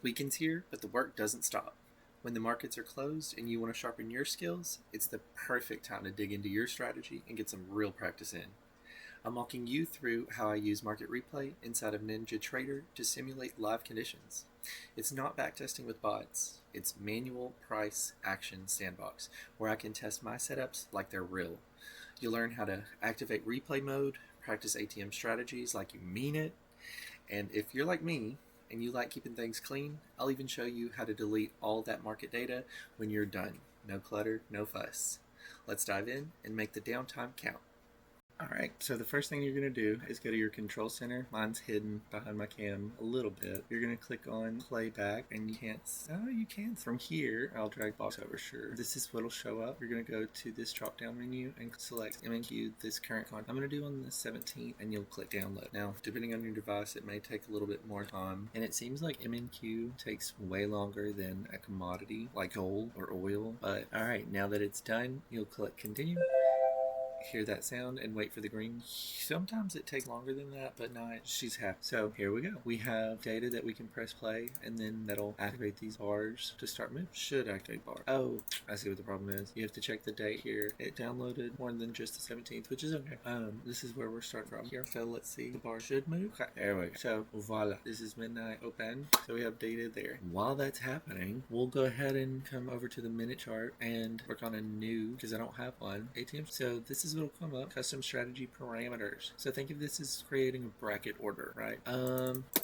Weekend's here, but the work doesn't stop. When the markets are closed and you want to sharpen your skills, it's the perfect time to dig into your strategy and get some real practice in. I'm walking you through how I use market replay inside of NinjaTrader to simulate live conditions. It's not backtesting with bots, it's manual price action sandbox, where I can test my setups like they're real. You'll learn how to activate replay mode, practice ATM strategies like you mean it, and if you're like me, and you like keeping things clean, I'll even show you how to delete all that market data when you're done. No clutter, no fuss. Let's dive in and make the downtime count. Alright, so the first thing you're going to do is go to your control center. Mine's hidden behind my cam a little bit. You're going to click on playback and you can't, you can. From here, I'll drag box over, sure. This is what'll show up. You're going to go to this drop down menu and select MNQ, this current content. I'm going to do on the 17th and you'll click download. Now, depending on your device, it may take a little bit more time. And it seems like MNQ takes way longer than a commodity like gold or oil. But alright, now that it's done, you'll click continue. Hear that sound and wait for the green. Sometimes it takes longer than that, but not. She's happy. So here we go. We have data that we can press play, and then that'll activate these bars to start moving. Should activate bar. Oh, I see what the problem is. You have to check the date here. It downloaded more than just the 17th, which is okay. This is where we're starting from here. So let's see. The bar should move. Okay, there we go. So voila. This is midnight open. So we have data there. While that's happening, we'll go ahead and come over to the minute chart and work on a new, because I don't have one, ATM. So this is what'll come up, custom strategy parameters. So think of this as creating a bracket order, right?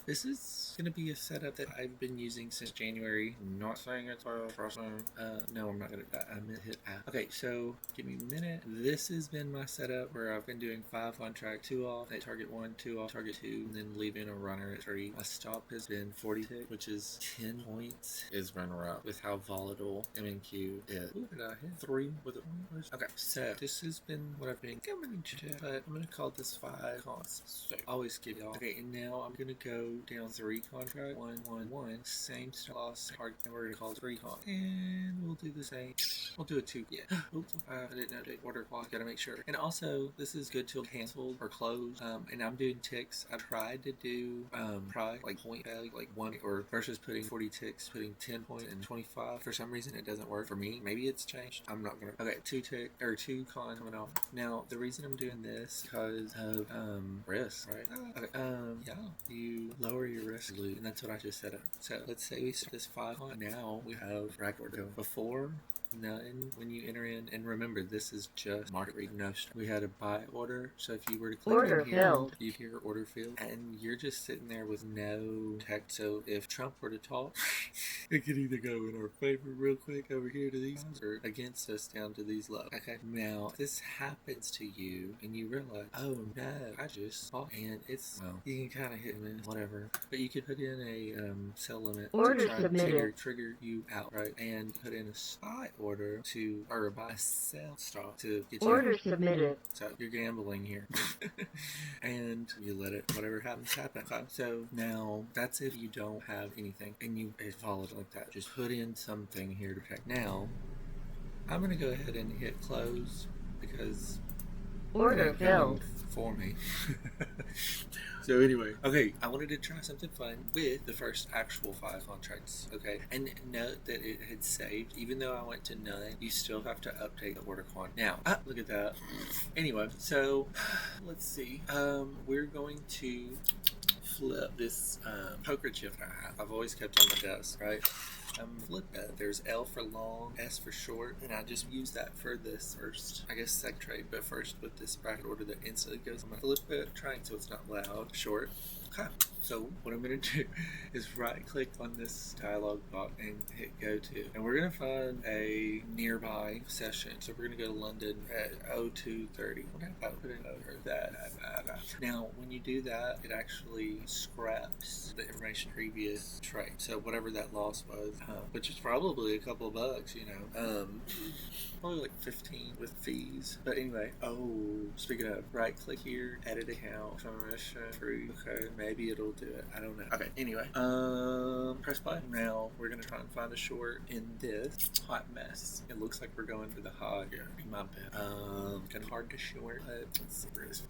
This is going to be a setup that I've been using since January. Not saying it's no, I'm not going to, I'm going to hit app. Okay, so give me a minute. This has been my setup where I've been doing 5 on track, 2 off, at target 1, 2 off, target 2, and then leaving a runner at 3. My stop has been 46, which is 10 points. It's been rough with how volatile MNQ is. Ooh, did I hit 3 with it? Okay, so this has been what I've been coming to, but I'm going to call this 5 cons. So always give y'all. Okay, and now I'm going to go down 3 contract, 1, 1, 1, same stop loss, hard, and we're going to call it 3 con. And we'll do the same. We'll do a 2. Yeah. Oops, I didn't update order clock. Gotta make sure. And also, this is good till canceled or closed. And I'm doing ticks. I tried to do like point value, like 1 or versus putting 40 ticks, putting 10 point and 25. For some reason, it doesn't work for me. Maybe it's changed. I'm not gonna. Okay, 2 tick or 2 con coming off. Now, the reason I'm doing this because of risk, right? Okay, yeah, you lower your risk loot, and that's what I just set up. So let's say we start this 5 on. Now we have record before. None when you enter in, and remember this is just market read. No, we had a buy order, so if you were to click order in here, filled, you hear order filled, and you're just sitting there with no text. So if Trump were to talk, it could either go in our favor real quick over here to these, or against us down to these lows. Okay, now if this happens to you, and you realize, oh no, I just bought, and it's well, you can kind of hit me, whatever, but you could put in a sell limit order to submitted, trigger you out, right, and put in a spot order to, or a buy sell stop to get you order out. submitted. So you're gambling here. And you let it, whatever happens, happen. Okay. So now that's if you don't have anything and you follow it like that. Just put in something here to check. Now I'm gonna go ahead and hit close because order filled for me. So anyway, okay, I wanted to try something fun with the first actual 5 contracts, okay? And note that it had saved, even though I went to none, you still have to update the order quantity. Now, look at that. Anyway, so let's see. We're going to flip this poker chip I have. I've always kept on my desk, right? Flip that. There's L for long, S for short, and I just use that for this first, I guess, sec trade, but first with this bracket order that instantly goes, I'm gonna flip it, trying so it's not loud, short. Okay, so what I'm going to do is right click on this dialog box and hit go to, and we're going to find a nearby session. So we're going to go to London at 02:30. Okay, I'll put in over that. Now when you do that, it actually scraps the information previous trade, so whatever that loss was which is probably a couple of bucks, you know. Probably like 15 with fees. But anyway, speaking of, right click here, edit account, free. Okay, maybe it'll do it. I don't know. Okay, anyway, press play. Now we're gonna try and find a short in this hot mess. It looks like we're going for the hot. Yeah, my bad. Kind of hard to short, but let's see where it is.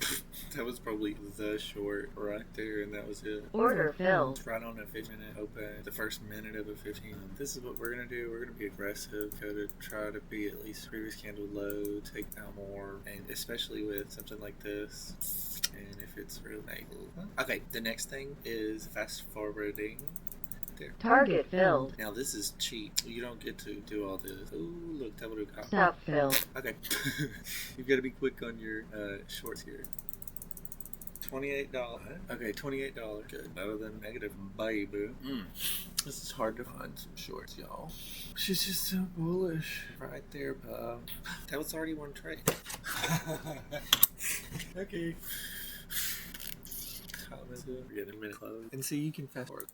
That was probably the short right there, and that was it. Order filled. It's right on a 15-minute open. The first minute of a 15. This is what we're gonna do. We're gonna be aggressive. Go to try to be at least previous candle low, take down more, and especially with something like this. And if it's real maybe. Okay, the next thing is fast forwarding. There. Target filled. Now this is cheap. You don't get to do all this. Ooh, look, that would have got. Stop filled. Okay, you've got to be quick on your shorts here. $28. Okay, $28. Good. Better than negative, baby. This is hard to find some shorts, y'all. She's just so bullish. Right there, bub. That was already one trade. Okay. We're getting a minute close. And see, you can fast forward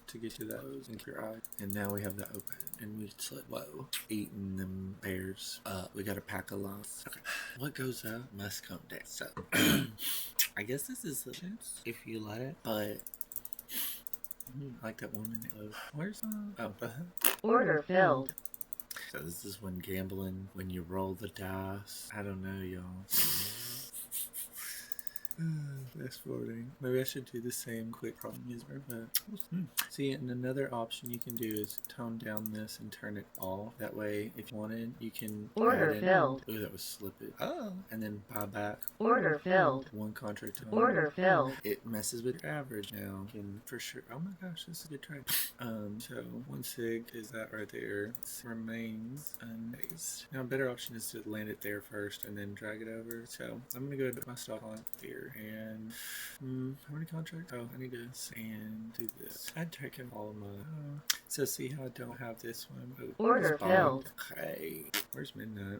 to get to that close into your eye. And now we have that open. And we just let, whoa, eating them bears up. We got a pack of loss. Okay. What goes up must come down. So, I guess this is the chance if you let it, but I like that 1 minute close. Where's Order filled. So this is when gambling, when you roll the dice. I don't know, y'all. Fast forwarding. Maybe I should do the same quick problem user, but see, and another option you can do is tone down this and turn it off. That way, if you wanted, you can Order filled. Ooh, that was slippage. Oh, and then buy back. Order filled. One contract tone. Order filled. It messes with your average now. Can for sure. Oh my gosh, this is a good trade. So 1 sig is that right there. It remains unfazed. Now a better option is to land it there first and then drag it over. So I'm gonna go ahead and put my stop on here. And how many contracts? Oh, I need to and do this. I'd taken all of my. So see how I don't have this one. Oh, Order filled. Okay. Where's midnight?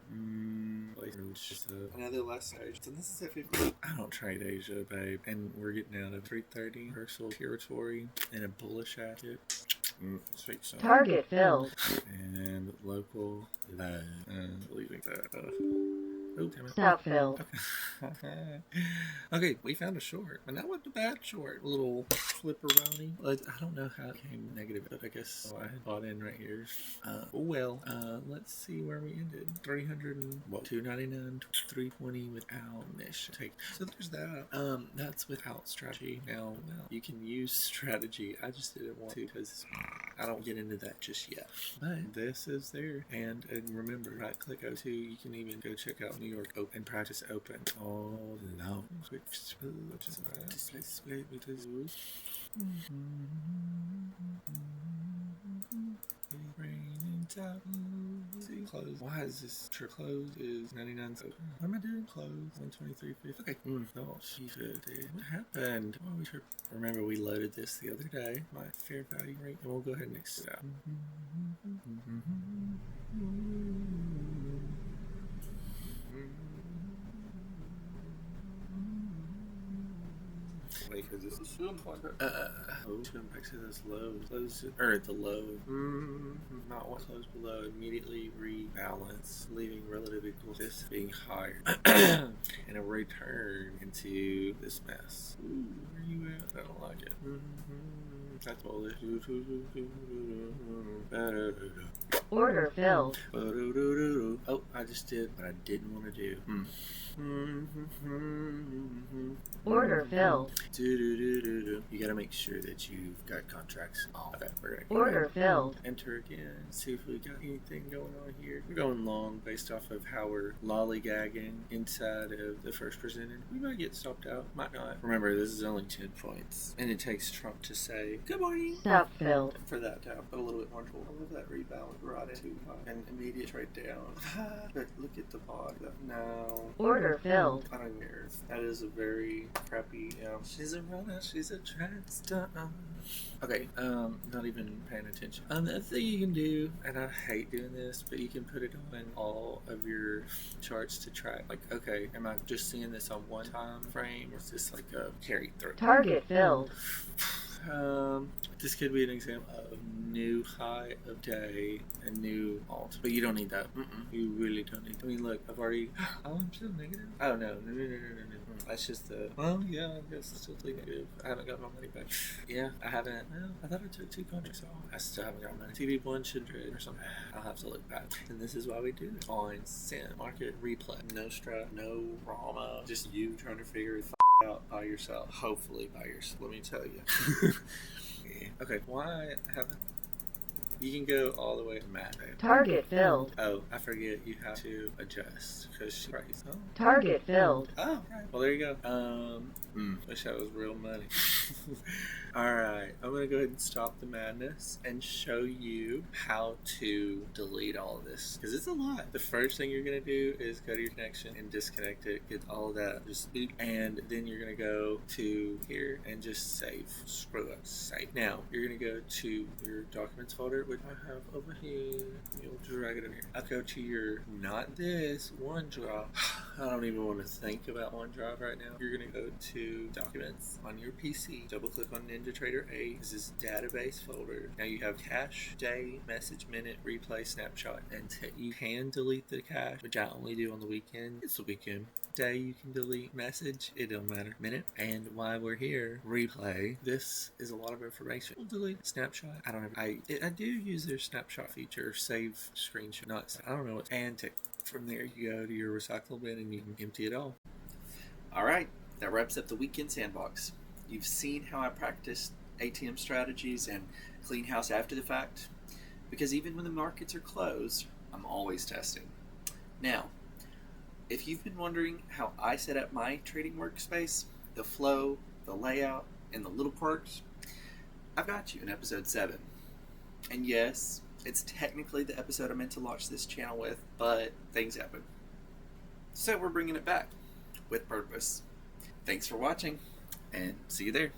Another last stage. So this is at 50. I don't trade Asia, babe. And we're getting out of 330 reversal territory and a bullish jacket. Target filled. And local low. Leaving that. Oh, damn it. Stop filled. Okay, we found a short. And that wasn't a bad short. A little flipperoni. I don't know how it came negative, but I guess I had bought in right here. Let's see where we ended. 300 and what? 299, 320 without mission. So there's that. That's without strategy. Now, you can use strategy. I just didn't want to because I don't get into that just yet. But this is there. And remember, right click O2. You can even go check out New York open and practice open all along. Display split with this. Close. Why is this? Sure, close is 99. So what am I doing? Close 123.50. Okay. Oh, what happened? Oh, we should remember we loaded this the other day. My fair value rate, and we'll go ahead and exit out. Wait, because this is going back to this low. Close it, or the low. Not what close below. Immediately rebalance, leaving relative equal to this being higher. And a return into this mess. Ooh, where are you at? I don't like it. That's bullish. Order filled. Oh, I just did what I didn't want to do. Order filled. You gotta make sure that you've got contracts. Okay, we're gonna Order filled. Enter again. See if we got anything going on here. We're going long based off of how we're lollygagging inside of the first presented. We might get stopped out, might not. Remember, this is only 10 points, and it takes Trump to say good morning. Stop filled. For that to happen, a little bit more trouble. I love that rebalance right into an immediate trade down. But look at the bottom. No. Order filled. I don't care. That is a very crappy. She's a runner. She's a track star. Okay. Not even paying attention. The other thing you can do, and I hate doing this, but you can put it on all of your charts to track. Like, okay, am I just seeing this on one time frame, or is this like a carry through? Target filled. This could be an example of new high of day and new alt, but you don't need that. You really don't need that. I mean, look, I've already. Oh, I'm still negative. Oh no. That's just the. Well, yeah, I guess it's still negative. I haven't got my money back. Yeah, I haven't. Well, I thought I took 2 contracts off. I still haven't got my money. TV1 should trade or something. I'll have to look back. And this is why we do it on Sim Market Replay. No stress, no drama. Just you trying to figure it out by yourself. Hopefully by yourself. Let me tell you. Yeah. Okay, why haven't you can go all the way to Matt. Target filled. Oh, I forget you have to adjust because she price. Oh. Target filled. Oh, right. Well, there you go. Wish that was real money. Alright, I'm going to go ahead and stop the madness and show you how to delete all of this. Because it's a lot. The first thing you're going to do is go to your connection and disconnect it. Get all of that. Just boot. And then you're going to go to here and just save. Screw up. Save. Now, you're going to go to your documents folder, which I have over here. You'll drag it over here. I'll go to your, not this, OneDrive. I don't even want to think about OneDrive right now. You're going to go to documents on your PC. Double click on NinjaTrader 8. This is database folder. Now you have cache, day, message, minute, replay, snapshot, and you can delete the cache, which I only do on the weekend. It's the weekend. Day you can delete, message, it don't matter. Minute, and while we're here, replay. This is a lot of information. We'll delete snapshot. I don't know. I do use their snapshot feature, save screenshot. Not. I don't know what. And from there you go to your recycle bin and you can empty it all. All right, that wraps up the weekend sandbox. You've seen how I practice ATM strategies and clean house after the fact, because even when the markets are closed, I'm always testing. Now, if you've been wondering how I set up my trading workspace, the flow, the layout, and the little quirks, I've got you in episode 7. And yes, it's technically the episode I meant to launch this channel with, but things happen. So we're bringing it back with purpose. Thanks for watching, and see you there.